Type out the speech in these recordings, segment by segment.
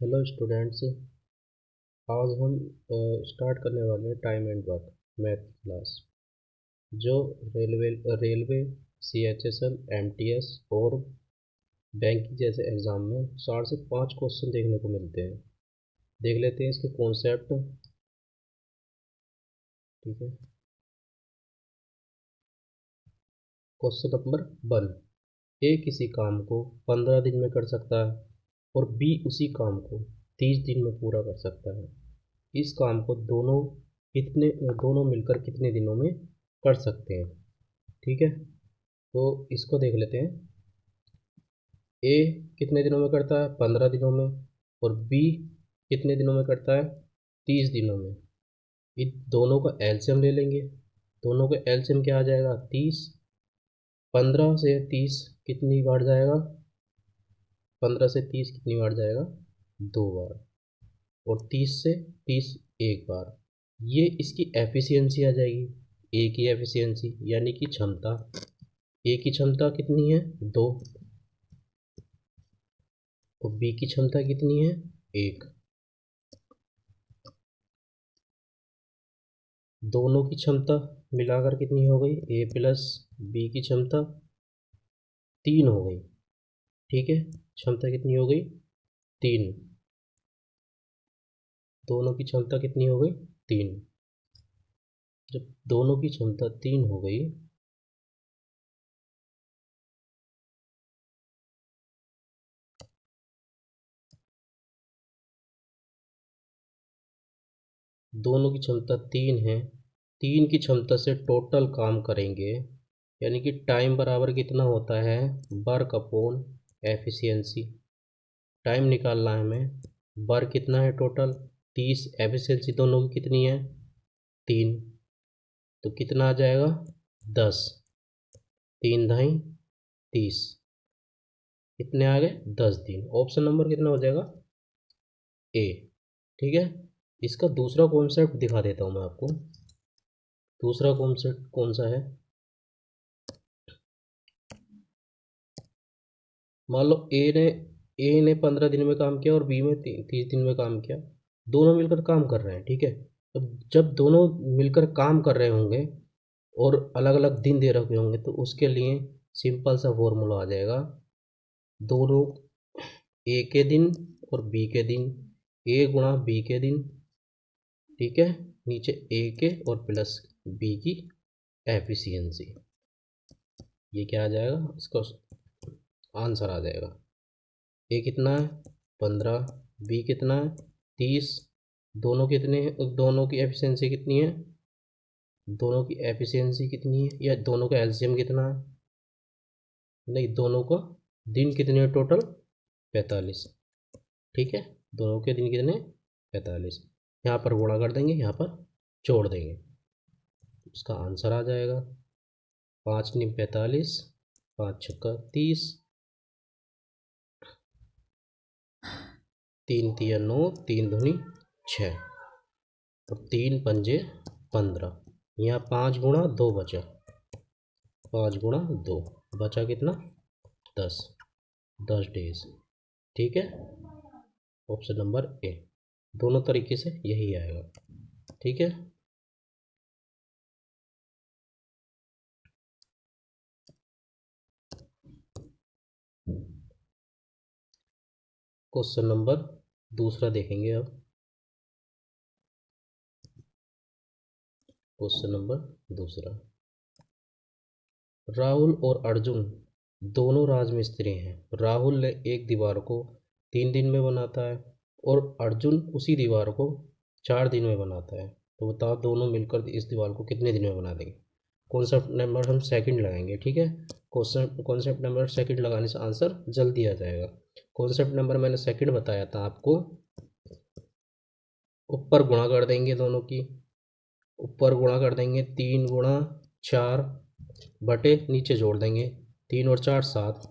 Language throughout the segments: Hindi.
Hello students. आज हम स्टार्ट करने वाले हैं time and work math class, जो रेलवे CHSL MTS और बैंक जैसे एग्ज़ाम में 4 से 5 क्वेश्चन देखने को मिलते हैं। देख लेते हैं इसके कॉन्सेप्ट। ठीक है। Question number 1। ए किसी काम को 15 दिन में कर सकता है और बी उसी काम को 30 दिन में पूरा कर सकता है। इस काम को दोनों मिलकर कितने दिनों में कर सकते हैं। ठीक है, तो इसको देख लेते हैं। ए कितने दिनों में करता है? 15 दिनों में। और बी कितने दिनों में करता है? 30 दिनों में। इन दोनों का एलसीएम ले लेंगे। दोनों का एलसीएम क्या आ जाएगा? 30। 15 से 30 कितनी बार जाएगा? 15 से 30 कितनी बार जाएगा? 2 बार। और 30 से 30 एक बार। ये इसकी एफिशिएंसी आ जाएगी। ए की एफिशिएंसी यानी कि क्षमता। ए की क्षमता कितनी है? 2। और बी की क्षमता कितनी है? 1। दोनों की क्षमता मिलाकर कितनी हो गई? ए प्लस बी की क्षमता 3 हो गई। ठीक है, क्षमता कितनी हो गई? 3। दोनों की क्षमता कितनी हो गई? 3। जब दोनों की क्षमता 3 हो गई दोनों की क्षमता 3 है, 3 की क्षमता से टोटल काम करेंगे, यानी कि टाइम बराबर कितना होता है? Work upon efficiency. टाइम निकालना है हमें। वर्क कितना है टोटल? 30। एफिशिएंसी दोनों की कितनी है? 3। तो कितना आ जाएगा? 10। 3 ढाई 30। कितने आ गए? 10 दिन। ऑप्शन नंबर कितना हो जाएगा? ए। ठीक है, इसका दूसरा कॉन्सेप्ट दिखा देता हूँ मैं आपको। दूसरा कॉन्सेप्ट कौन सा है? मान लो ए ने 15 दिन में काम किया और बी में 30 दिन में काम किया। दोनों मिलकर काम कर रहे हैं। ठीक है, अब जब दोनों मिलकर काम कर रहे होंगे और अलग अलग दिन दे रखे होंगे तो उसके लिए सिंपल सा फॉर्मूला आ जाएगा। दोनों ए के दिन और बी के दिन, ए गुणा बी के दिन। ठीक है, नीचे ए के और प्लस बी की एफिशिएंसी। ये क्या आ जाएगा? इसका आंसर आ जाएगा। ए कितना है? 15। बी कितना है? 30। दोनों की एफिशिएंसी कितनी है? दोनों की एफिशिएंसी कितनी है या दोनों का एलसीएम कितना है? नहीं, दोनों का दिन कितने हैं टोटल? 45। ठीक है, दोनों के दिन कितने? 45। यहाँ पर गुणा कर देंगे, यहाँ पर जोड़ देंगे, उसका आंसर आ जाएगा। 5 × 45, 5 × 30, 3 × 3 = 9, 3 दूनी 6 और 3 पंजे 15। यहाँ 5 गुणा 2 बचा। 5 गुणा 2 बचा कितना? 10। 10 डेज। ठीक है, ऑप्शन नंबर ए। दोनों तरीके से यही आएगा। ठीक है, क्वेश्चन नंबर दूसरा देखेंगे अब। क्वेश्चन नंबर दूसरा। राहुल और अर्जुन दोनों राजमिस्त्री हैं। राहुल ने एक दीवार को 3 दिन में बनाता है और अर्जुन उसी दीवार को 4 दिन में बनाता है। तो बताओ दोनों मिलकर इस दीवार को कितने दिन में बना देंगे। कॉन्सेप्ट नंबर हम सेकंड लगाएंगे। ठीक है, कॉन्सेप्ट नंबर सेकंड लगाने से आंसर जल्दी आ जाएगा। कॉन्सेप्ट नंबर मैंने सेकंड बताया था आपको। ऊपर गुणा कर देंगे दोनों की। ऊपर गुणा कर देंगे 3 गुणा 4 बटे नीचे जोड़ देंगे 3 और 4 7।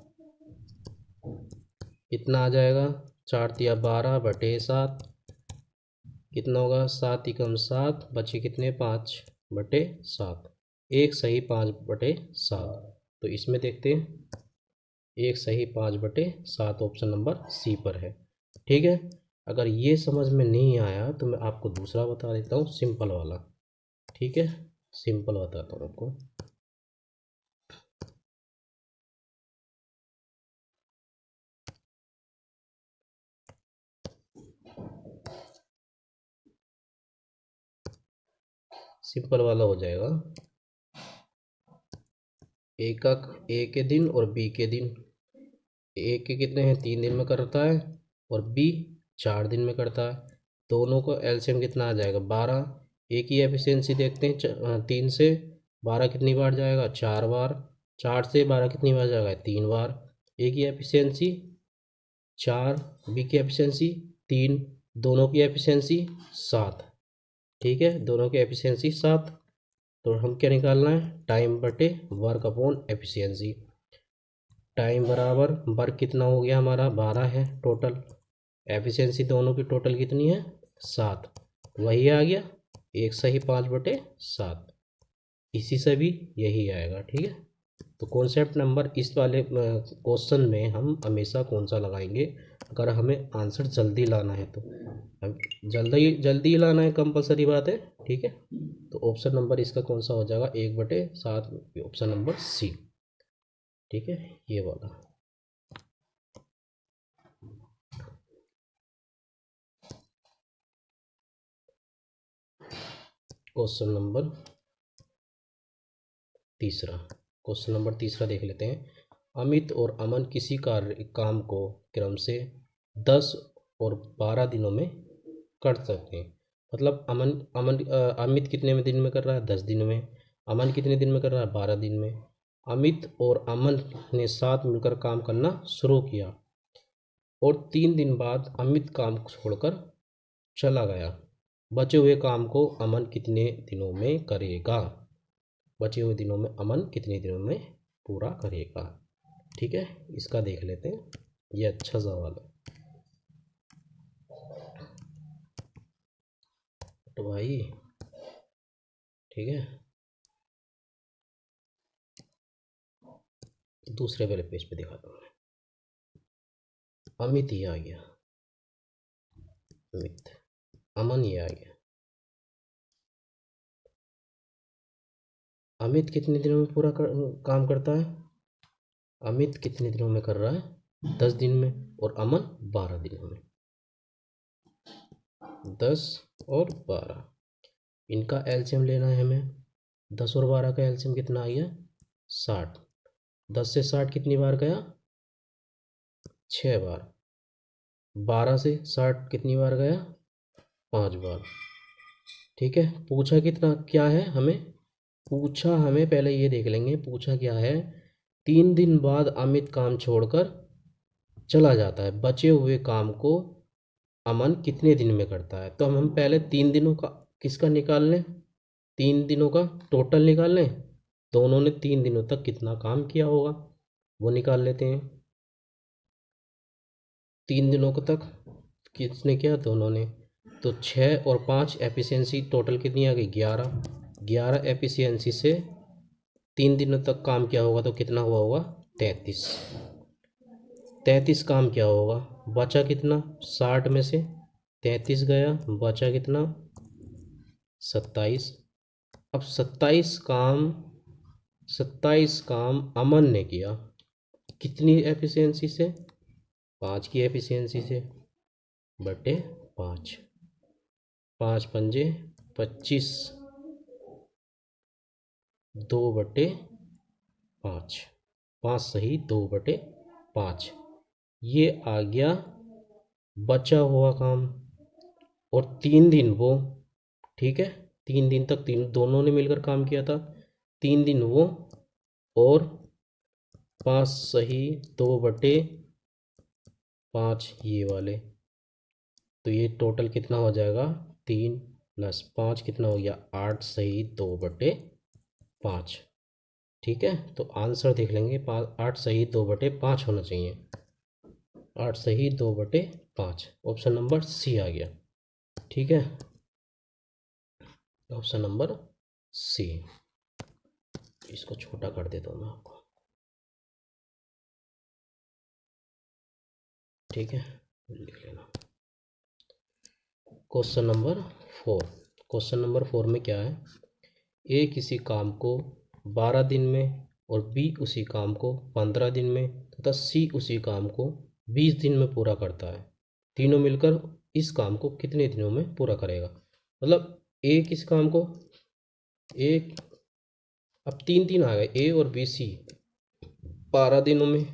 कितना आ जाएगा? 4 तिया 12 बटे 7। कितना होगा? 7 एकम 7 बचे कितने? 5 बटे 7। एक सही 5 बटे 7। तो इसमें देखते हैं, एक सही 5 बटे 7 ऑप्शन नंबर सी पर है। ठीक है, अगर ये समझ में नहीं आया तो मैं आपको दूसरा बता देता हूँ, सिंपल वाला। ठीक है, सिंपल बताता हूँ आपको। सिंपल वाला हो जाएगा, ए का, ए के दिन और बी के दिन। ए के कितने हैं, 3 दिन में करता है, और बी 4 दिन में करता है। दोनों को एलसीएम कितना आ जाएगा, 12। ए की एफिशिएंसी देखते हैं, 3 से 12 कितनी बार जाएगा, 4 बार। 4 से 12 कितनी बार जाएगा, 3 बार। ए की एफिशिएंसी 4, बी की एफिशिएंसी 3, दोनों की एफिशिएंसी 7। ठीक है, दोनों की एफिशिएंसी 7। तो हम क्या निकालना है, टाइम बटे वर्क अपॉन एफिशिएंसी। टाइम बराबर वर्क कितना हो गया हमारा, 12 है टोटल। एफिशिएंसी दोनों की टोटल कितनी है, 7। वही आ गया 1/5/7। इसी से भी यही आएगा। ठीक है, तो कॉन्सेप्ट नंबर इस वाले क्वेश्चन में हम हमेशा कौन सा लगाएंगे, अगर हमें आंसर जल्दी लाना है तो। अब जल्दी जल्दी लाना है, कंपलसरी बात है। ठीक है, तो ऑप्शन नंबर इसका कौन सा हो जाएगा, 1/7, ऑप्शन नंबर सी। ठीक है, ये वाला। क्वेश्चन नंबर तीसरा, क्वेश्चन नंबर तीसरा देख लेते हैं। अमित और अमन किसी काम को क्रम से 10 और 12 दिनों में कर सकते हैं। मतलब अमित कितने में दिन में कर रहा है, 10 दिन में। अमन कितने दिन में कर रहा है, 12 दिन में। अमित और अमन ने साथ मिलकर काम करना शुरू किया, और 3 दिन बाद अमित काम छोड़कर चला गया। बचे हुए काम को अमन कितने दिनों में करेगा, बचे हुए दिनों में अमन कितने दिनों में पूरा करेगा। ठीक है, इसका देख लेते हैं, ये अच्छा सवाल है। तो भाई ठीक है, दूसरे वाले पेज पे दिखाता हूँ। अमित ये आ गया, अमित। अमन ये आ गया। अमित कितने दिनों में काम करता है, अमित कितने दिनों में कर रहा है, 10 दिन में, और अमन 12 दिनों में। 10 और 12, इनका एलसीएम लेना है हमें। 10 और 12 का एलसीएम कितना आ गया, 60। 10 से 60 कितनी बार गया, 6 बार। 12 से 60 कितनी बार गया, 5 बार। ठीक है, पूछा कितना क्या है हमें, पूछा हमें, पहले ये देख लेंगे पूछा क्या है। 3 दिन बाद अमित काम छोड़कर चला जाता है, बचे हुए काम को अमन कितने दिन में करता है। तो हम पहले 3 दिनों का किसका निकाल लें, 3 दिनों का टोटल निकाल लें। दोनों ने 3 दिनों तक कितना काम किया होगा वो निकाल लेते हैं। 3 दिनों को तक किसने किया, दोनों ने। तो 6 और 5 एफिशिएंसी टोटल कितनी आ गई, 11। 11 एफिशिएंसी से 3 दिनों तक काम किया होगा तो कितना हुआ होगा, 33। 33 काम किया होगा, बचा कितना, 60 में से 33 गया, बचा कितना, 27। अब 27 काम अमन ने किया, कितनी एफिशिएंसी से, 5 की एफिशिएंसी से, बटे 5। 5×5 = 25, 2/5। 5 सही 2/5, ये आ गया बचा हुआ काम। और 3 दिन वो, ठीक है, 3 दिन तक तीन दोनों ने मिलकर काम किया था। 3 दिन वो, और 5 सही 2/5 ये वाले। तो ये टोटल कितना हो जाएगा, 3 + 5 कितना हो गया, 8 सही 2/5। ठीक है, तो आंसर देख लेंगे, 8 सही 2/5 होना चाहिए। 8 सही 2/5, ऑप्शन नंबर सी आ गया। ठीक है, ऑप्शन नंबर सी। इसको छोटा कर देता हूँ मैं आपको। ठीक है, लिख लेना। Question number 4। क्वेश्चन नंबर 4 में क्या है, ए किसी काम को 12 दिन में और बी उसी काम को 15 दिन में तथा सी उसी काम को 20 दिन में पूरा करता है। तीनों मिलकर इस काम को कितने दिनों में पूरा करेगा। मतलब ए किस काम को, ए अब तीन तीन आ गए, ए और बी सी 12 दिनों में,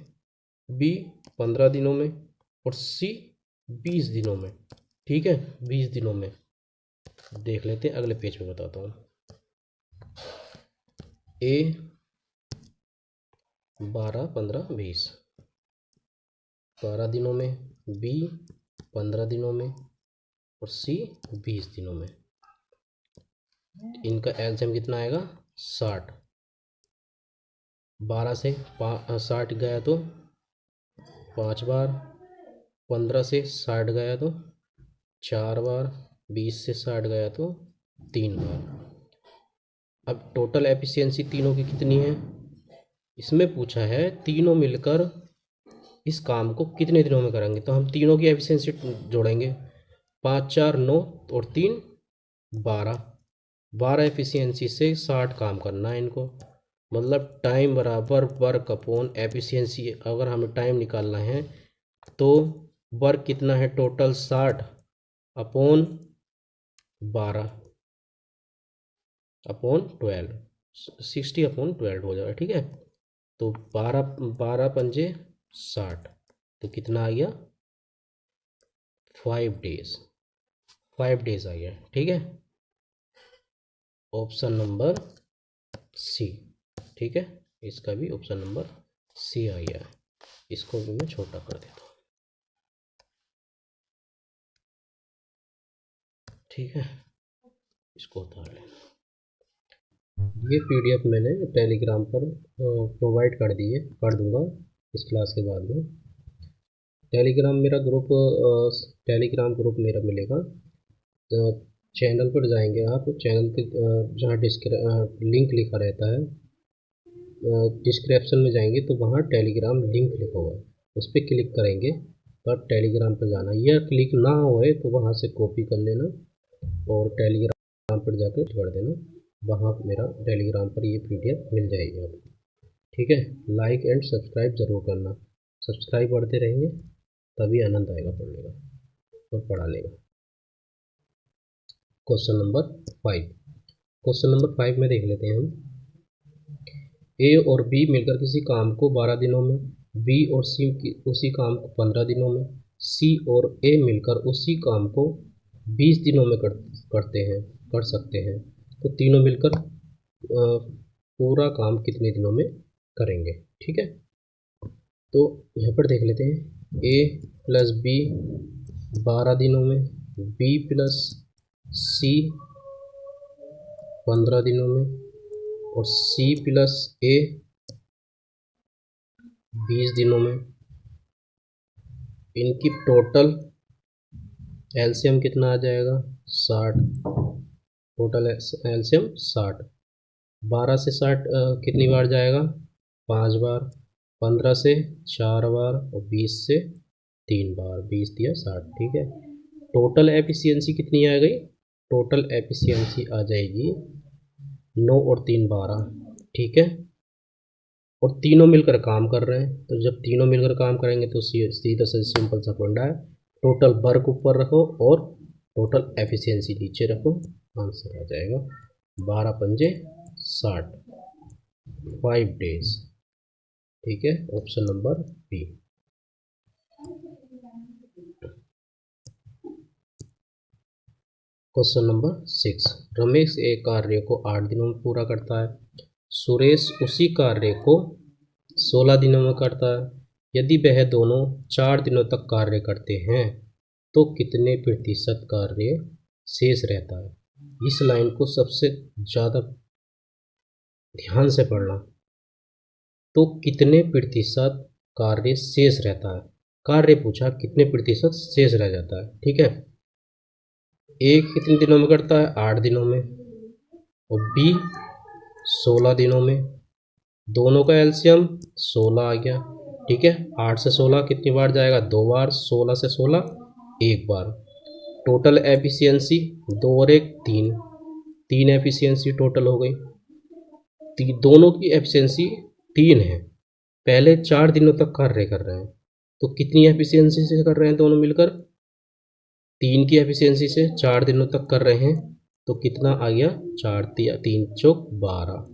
बी 15 दिनों में और सी 20 दिनों में। ठीक है, 20 दिनों में। देख लेते हैं, अगले पेज पे बताता हूँ। ए 12, 15, 20 12 दिनों में, बी 15 दिनों में और सी 20 दिनों में। इनका एलसीएम कितना आएगा, 60। 12 से 60 गया तो 5 बार, 15 से 60 गया तो 4 बार, 20 से 60 गया तो 3 बार। अब टोटल एफिशिएंसी तीनों की कितनी है, इसमें पूछा है तीनों मिलकर इस काम को कितने दिनों में करेंगे। तो हम तीनों की एफिशिएंसी जोड़ेंगे, 5 4 9 और 3 12। 12 एफिशिएंसी से 60 काम करना है इनको। मतलब टाइम बराबर वर्क अपॉन एफिशिएंसी। अगर हमें टाइम निकालना है तो वर्क कितना है टोटल, 60 अपॉन 12 अपॉन 12, 60 अपॉन 12 हो जाएगा। ठीक है, तो 12 पंजे 60, तो कितना आ गया, 5 डेज। 5 डेज आ गया। ठीक है, ऑप्शन नंबर सी। ठीक है, इसका भी ऑप्शन नंबर सी आ गया। इसको भी मैं छोटा कर देता हूँ। ठीक है, इसको उतार लेना। ये पीडीएफ मैंने टेलीग्राम पर प्रोवाइड कर दूंगा इस क्लास के बाद में। टेलीग्राम मेरा ग्रुप, टेलीग्राम ग्रुप मेरा मिलेगा। चैनल पर जाएंगे आप, चैनल के जहाँ लिंक लिखा रहता है, डिस्क्रिप्शन में जाएंगे तो वहाँ टेलीग्राम लिंक लिखा हुआ है, उस पर क्लिक करेंगे तो आप टेलीग्राम पर जाना। यह क्लिक ना होए तो वहाँ से कॉपी कर लेना और टेलीग्राम पर जाकर कर देना। वहाँ मेरा टेलीग्राम पर ये पीडीएफ मिल जाएगी आपको। ठीक है, लाइक एंड सब्सक्राइब ज़रूर करना। सब्सक्राइब बढ़ते रहेंगे तभी आनंद आएगा पढ़ने का और पढ़ाने का। Question number 5। क्वेश्चन नंबर 5 में देख लेते हैं हम। ए और बी मिलकर किसी काम को 12 दिनों में, बी और सी उसी काम को 15 दिनों में, सी और ए मिलकर उसी काम को 20 दिनों में कर सकते हैं। तो तीनों मिलकर पूरा काम कितने दिनों में करेंगे। ठीक है, तो यहाँ पर देख लेते हैं। ए प्लस बी 12 दिनों में, बी प्लस सी 15 दिनों में और सी प्लस ए 20 दिनों में। इनकी टोटल एलसीएम कितना आ जाएगा, 60। Total LCM 60। 12 से 60 कितनी बार जाएगा, 5 बार, 15 से 4 बार और 20 से 3 बार, 20 दिया 60। ठीक है, टोटल एफिशिएंसी कितनी आ गई, टोटल एफिशिएंसी आ जाएगी 9 और 3 12। ठीक है, और तीनों मिलकर काम कर रहे हैं, तो जब तीनों मिलकर काम करेंगे तो सीधा सा सिंपल सा फंडा है, टोटल वर्क ऊपर रखो और टोटल एफिशिएंसी नीचे रखो, आंसर आ जाएगा 12 पंजे 60, 5 डेज। ठीक है, option number B. Question number 6। Ramesh एक कार्य को 8 दिनों में पूरा करता है, सुरेश उसी कार्य को 16 दिनों में करता है। यदि वह दोनों 4 दिनों तक कार्य करते हैं तो कितने प्रतिशत कार्य शेष रहता है। इस लाइन को सबसे ज़्यादा ध्यान से पढ़ना। तो कितने प्रतिशत कार्य शेष रहता है, कार्य पूछा कितने प्रतिशत शेष रह जाता है। ठीक है, ए कितने दिनों में करता है, 8 दिनों में, और बी 16 दिनों में। दोनों का एलसीएम 16 आ गया। ठीक है, 8 से 16 कितनी बार जाएगा, 2 बार, 16 से 16 1 बार। टोटल एफिशिएंसी 2 और 1 3, 3 एफिशिएंसी टोटल हो गई। दोनों की एफिशिएंसी 3 है, पहले 4 दिनों तक कार्य कर रहे हैं, तो कितनी एफिशिएंसी से कर रहे हैं दोनों मिलकर? 3 की एफिशिएंसी से 4 दिनों तक कर रहे हैं, तो कितना आ गया? 4 3 चौक 12।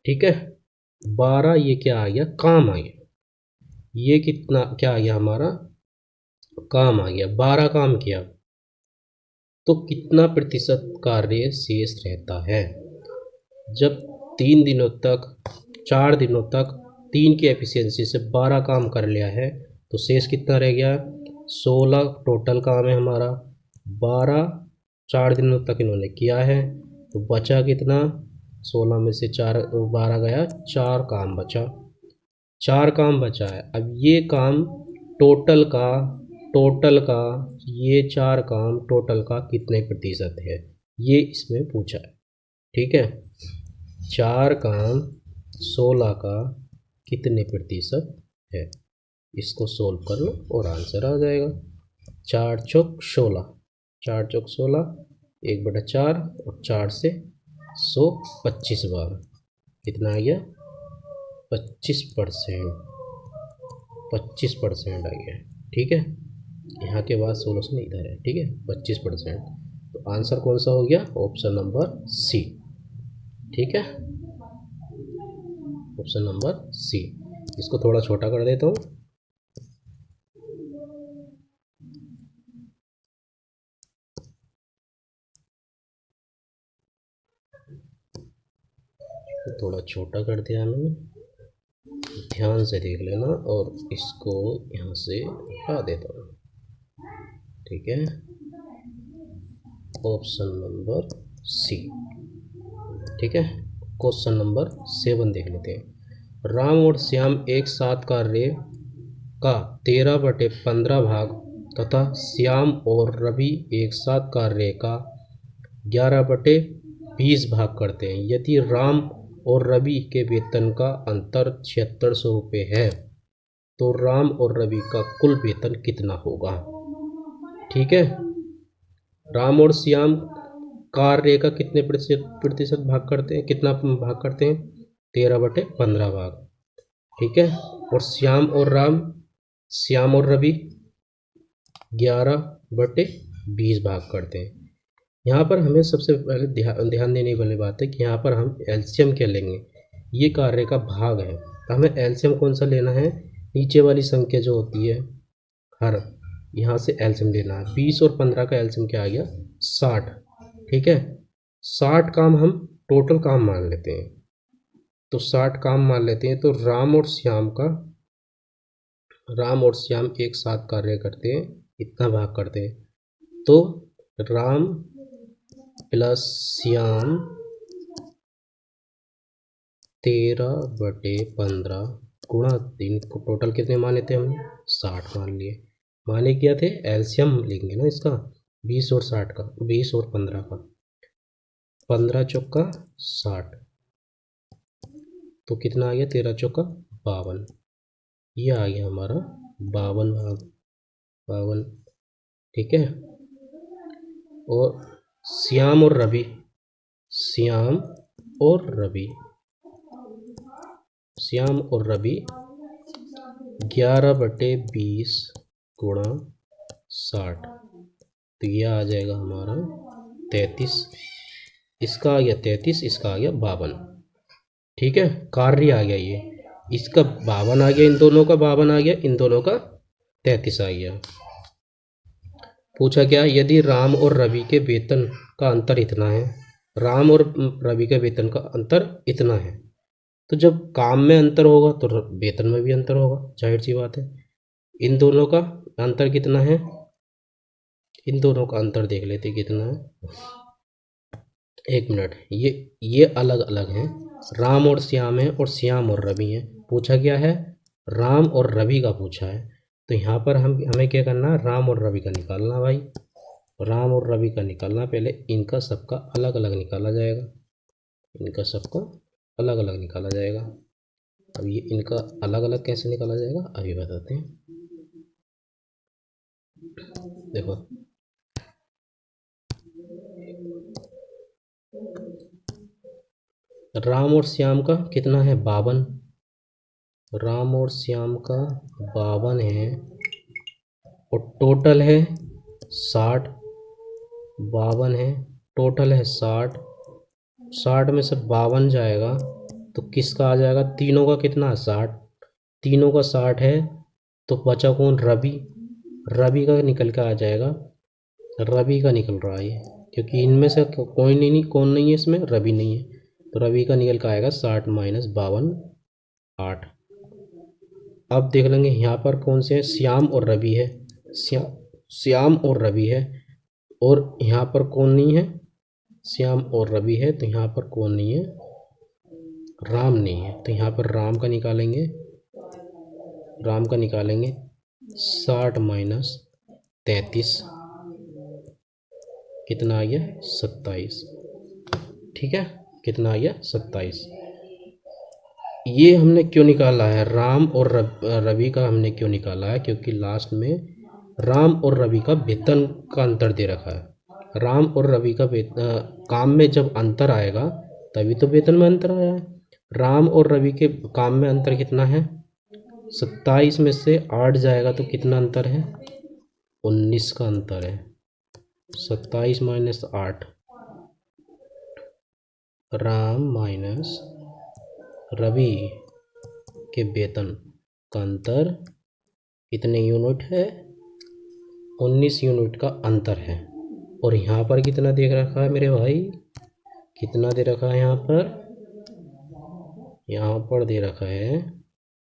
ठीक है, 12 ये क्या आ गया? काम आ गया। ये कितना क्या आ गया हमारा? काम आ गया। 12 काम किया, तो कितना प्रतिशत कार्य शेष रहता है? जब 3 दिनों तक 4 दिनों तक 3 की एफिशिएंसी से 12 काम कर लिया है, तो शेष कितना रह गया? 16 टोटल काम है हमारा, 12 4 दिनों तक इन्होंने किया है, तो बचा कितना? 16 में से 4 12 गया, 4 काम बचा, 4 काम बचा है। अब ये काम टोटल का ये 4 काम टोटल का कितने प्रतिशत है, ये इसमें पूछा है। ठीक है, 4 काम 16 का कितने प्रतिशत है, इसको सोल्व कर लो और आंसर आ जाएगा। 4 चौक 16, 4 चौक 16, 1/4 और 4 से 100 25 बार, कितना आ गया? 25%, 25% आ गया। ठीक है, यहाँ के बाद सोल्यूशन इधर है। ठीक है, 25%, तो आंसर कौन सा हो गया? Option number C. ठीक है, ऑप्शन नंबर सी। इसको थोड़ा छोटा कर देता हूँ। थोड़ा छोटा कर दिया मैंने, ध्यान से देख लेना, और इसको यहाँ से हटा देता हूँ। ठीक है, ऑप्शन नंबर सी। ठीक है, क्वेश्चन नंबर 7 देख लेते हैं। राम और श्याम एक साथ कार्य का 13/15 भाग तथा श्याम और रवि एक साथ कार्य का 11/20 भाग करते हैं। यदि राम और रवि के वेतन का अंतर 7600 रुपये है, तो राम और रवि का कुल वेतन कितना होगा? ठीक है, राम और श्याम कार्य का कितने प्रतिशत भाग करते हैं, कितना भाग करते हैं? 13/15 भाग। ठीक है, और श्याम और रवि 11/20 भाग करते हैं। यहाँ पर हमें सबसे पहले ध्यान देने वाली बात है कि यहाँ पर हम एलसीएम क्या लेंगे। ये कार्य का भाग है, तो हमें एलसीएम कौन सा लेना है? नीचे वाली संख्या जो होती है हर, यहाँ से एलसीएम लेना है। 20 और 15 का एलसीएम क्या आ गया? 60। ठीक है, 60 काम हम टोटल काम मान लेते हैं, तो 60 काम मान लेते हैं। तो राम और श्याम एक साथ कार्य करते हैं, इतना भाग करते हैं, तो राम प्लस श्याम 13/15 गुणा 3, टोटल कितने माने थे हमने? 60 मान लिए। माने क्या थे? एलसीएम लेंगे ना इसका, 20 और 60 का, 20 और 15 का, 15 चौका 60, तो कितना आ गया? 13 चौका 52, ये आ गया हमारा 52 भाग 52। ठीक है, और श्याम और रवि, श्याम और रवि 11/20 गुणा 60, तो यह आ जाएगा हमारा 33। इसका आ गया 33, इसका आ गया 52। ठीक है, कार्य आ गया ये, इसका 52 आ गया, इन दोनों का 52 आ गया, इन दोनों का 33 आ गया। पूछा क्या? यदि राम और रवि के वेतन का अंतर इतना है, राम और रवि के वेतन का अंतर इतना है, तो जब काम में अंतर होगा तो वेतन में भी अंतर होगा, जाहिर सी बात है। इन दोनों का अंतर कितना है? इन दोनों का अंतर देख लेते कितना है। 1 मिनट, ये अलग अलग हैं, राम और श्याम है और श्याम और रवि है। पूछा क्या है? राम और रवि का पूछा है, तो यहाँ पर हमें क्या करना है? राम और रवि का निकालना भाई, राम और रवि का निकालना। पहले इनका सबका अलग अलग निकाला जाएगा, इनका सबका अलग अलग निकाला जाएगा। अब ये इनका अलग अलग कैसे निकाला जाएगा, अभी बताते हैं। देखो, राम और श्याम का कितना है 52। राम और श्याम का 52 है और टोटल है 60। 52 है, टोटल है 60। 60 में से 52 जाएगा तो किसका आ जाएगा, तीनों का कितना है 60। तीनों का 60 है तो बचा कौन, रवि। रवि का निकल के आ जाएगा, रवि का निकल रहा है ये, क्योंकि इनमें से कोई नहीं, कौन नहीं है इसमें, रवि नहीं है। तो रवि का निकल के आएगा 60 माइनस 52 8। अब देख लेंगे यहाँ पर कौन से हैं, श्याम और रवि है। श्याम और रवि है और यहाँ पर कौन नहीं है, श्याम और रवि है तो यहाँ पर कौन नहीं है, राम नहीं है। तो यहाँ पर राम का निकालेंगे, राम का निकालेंगे 60 माइनस 33 कितना आ गया 27। ठीक है, कितना आ गया 27। ये हमने क्यों निकाला है, राम और रवि का हमने क्यों निकाला है, क्योंकि लास्ट में राम और रवि का वेतन का अंतर दे रखा है। राम और रवि का काम में जब अंतर आएगा तभी तो वेतन में अंतर आया है। राम और रवि के काम में अंतर कितना है, 27 में से 8 जाएगा तो कितना अंतर है, 19 का अंतर है। 27 माइनस 8, राम माइनस रवि के वेतन का अंतर कितने यूनिट है, 19 यूनिट का अंतर है। और यहाँ पर कितना देख रखा है मेरे भाई, कितना दे रखा है यहाँ पर, यहाँ पर दे रखा है,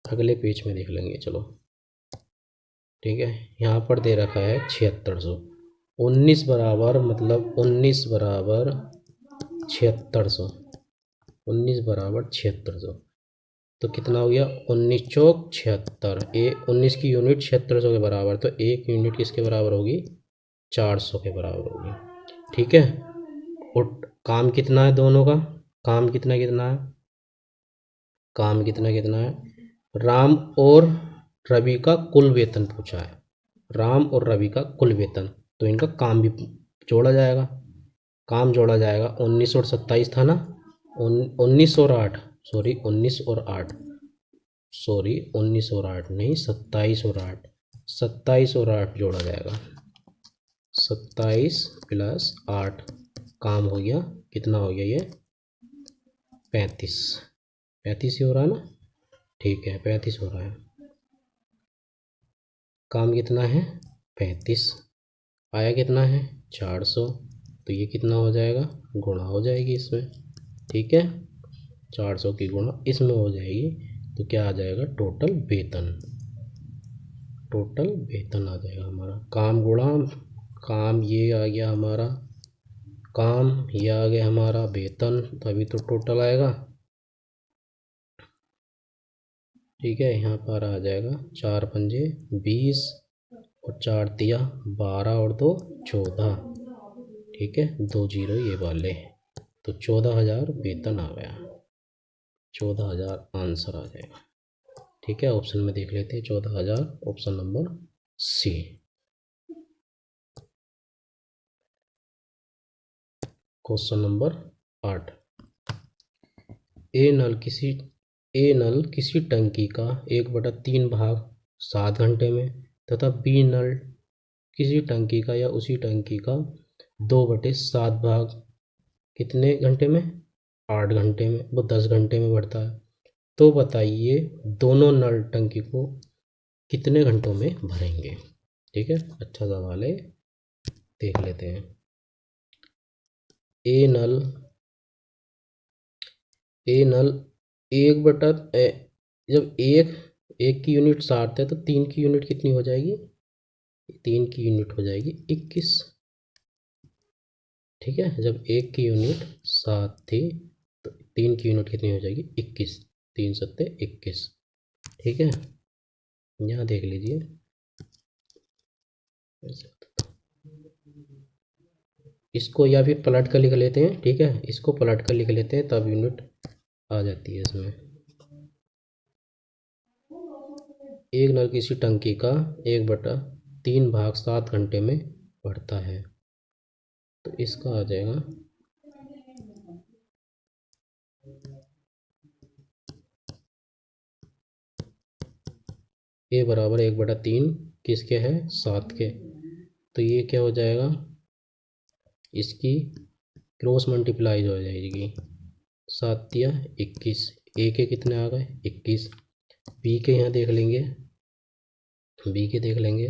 अगले पेज में देख लेंगे चलो। ठीक है, यहाँ पर दे रखा है 7600। 19 बराबर मतलब 19 बराबर 7600, 19 बराबर 7600 तो कितना हो गया, 19 चौक 76। 19 की यूनिट 7600 के बराबर, तो एक यूनिट किसके बराबर होगी, 400 के बराबर होगी। ठीक है, और काम कितना है दोनों का, काम कितना कितना है, काम कितना कितना है, राम और रवि का कुल वेतन पूछा है। राम और रवि का कुल वेतन, तो इनका काम भी जोड़ा जाएगा, काम जोड़ा जाएगा। 19 और 27 था ना, 19 और 8, सॉरी 19 और 8, सॉरी 19 और 8 नहीं, 27 और 8, 27 और 8 जोड़ा जाएगा। 27 प्लस 8 काम हो गया, कितना हो गया ये 35। 35 ही हो रहा है ना, ठीक है 35 हो रहा है। काम कितना है 35, आया कितना है 400, तो ये कितना हो जाएगा, गुणा हो जाएगी इसमें। ठीक है, 400 की गुणा इसमें हो जाएगी तो क्या आ जाएगा, टोटल वेतन। टोटल वेतन आ जाएगा हमारा, काम गुणा काम, ये आ गया हमारा काम, ये आ गया हमारा वेतन, तभी तो टोटल आएगा। ठीक है, यहाँ पर आ जाएगा 4 पंजे 20 और 4 तिया 12 और 2 14। ठीक है, 2 जीरो ये वाले, तो 14,000 वेतन आ गया, 14,000 आंसर आ जाएगा। ठीक है, ऑप्शन में देख लेते हैं 14,000, option number C. Question number 8, ए नल किसी टंकी का 1/3 भाग 7 घंटे में तथा बी नल किसी टंकी का या उसी टंकी का 2/7 भाग कितने घंटे में, 8 घंटे में, वो 10 घंटे में बढ़ता है। तो बताइए दोनों नल टंकी को कितने घंटों में भरेंगे। ठीक है, अच्छा सवाल है, देख लेते हैं। ए नल जब एक की यूनिट 60 है तो 3 की यूनिट कितनी हो जाएगी, 3 की यूनिट हो जाएगी 21। ठीक है, जब एक की यूनिट 7 थी तो 3 की यूनिट कितनी हो जाएगी 21, 3 सत्ते 21। ठीक है, यहाँ देख लीजिए, इसको या फिर पलट कर लिख लेते हैं। ठीक है, इसको पलट कर लिख लेते हैं तब यूनिट आ जाती है इसमें। एक नल किसी टंकी का 1/3 भाग 7 घंटे में बढ़ता है, तो इसका आ जाएगा ए बराबर 1/3 किसके है, 7 के। तो ये क्या हो जाएगा, इसकी क्रॉस मल्टीप्लाई हो जाएगी। 7 या 21, ए के कितने आ गए 21। बी के यहाँ देख लेंगे, बी के देख लेंगे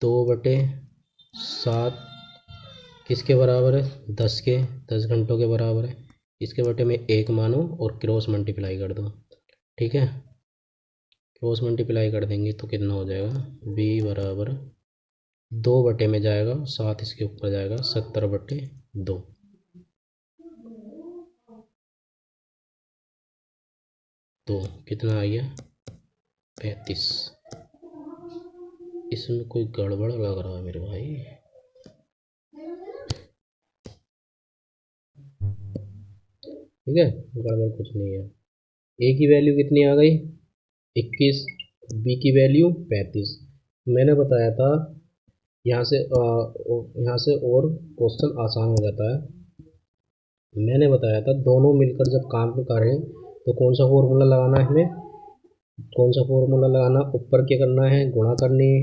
2/7 किसके बराबर है, 10 के, 10 घंटों के बराबर है। इसके बटे में 1 मानो और क्रॉस मल्टीप्लाई कर दो, ठीक है। क्रॉस मल्टीप्लाई कर देंगे तो कितना हो जाएगा, बी बराबर 2 में जाएगा, 7 इसके ऊपर जाएगा, 70/2। तो कितना आ गया, 35। इसमें कोई गड़बड़ लग रहा है मेरे भाई। ठीक है, गड़बड़ कुछ नहीं है। ए की वैल्यू कितनी आ गई 21, बी की वैल्यू 35। मैंने बताया था यहाँ से और क्वेश्चन आसान हो जाता है। मैंने बताया था दोनों मिलकर जब काम करें तो कौन सा फॉर्मूला लगाना है हमें, कौन सा फॉर्मूला लगाना, ऊपर क्या करना है, गुणा करनी है,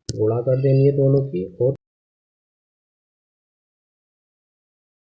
गुणा कर देनी है दोनों की और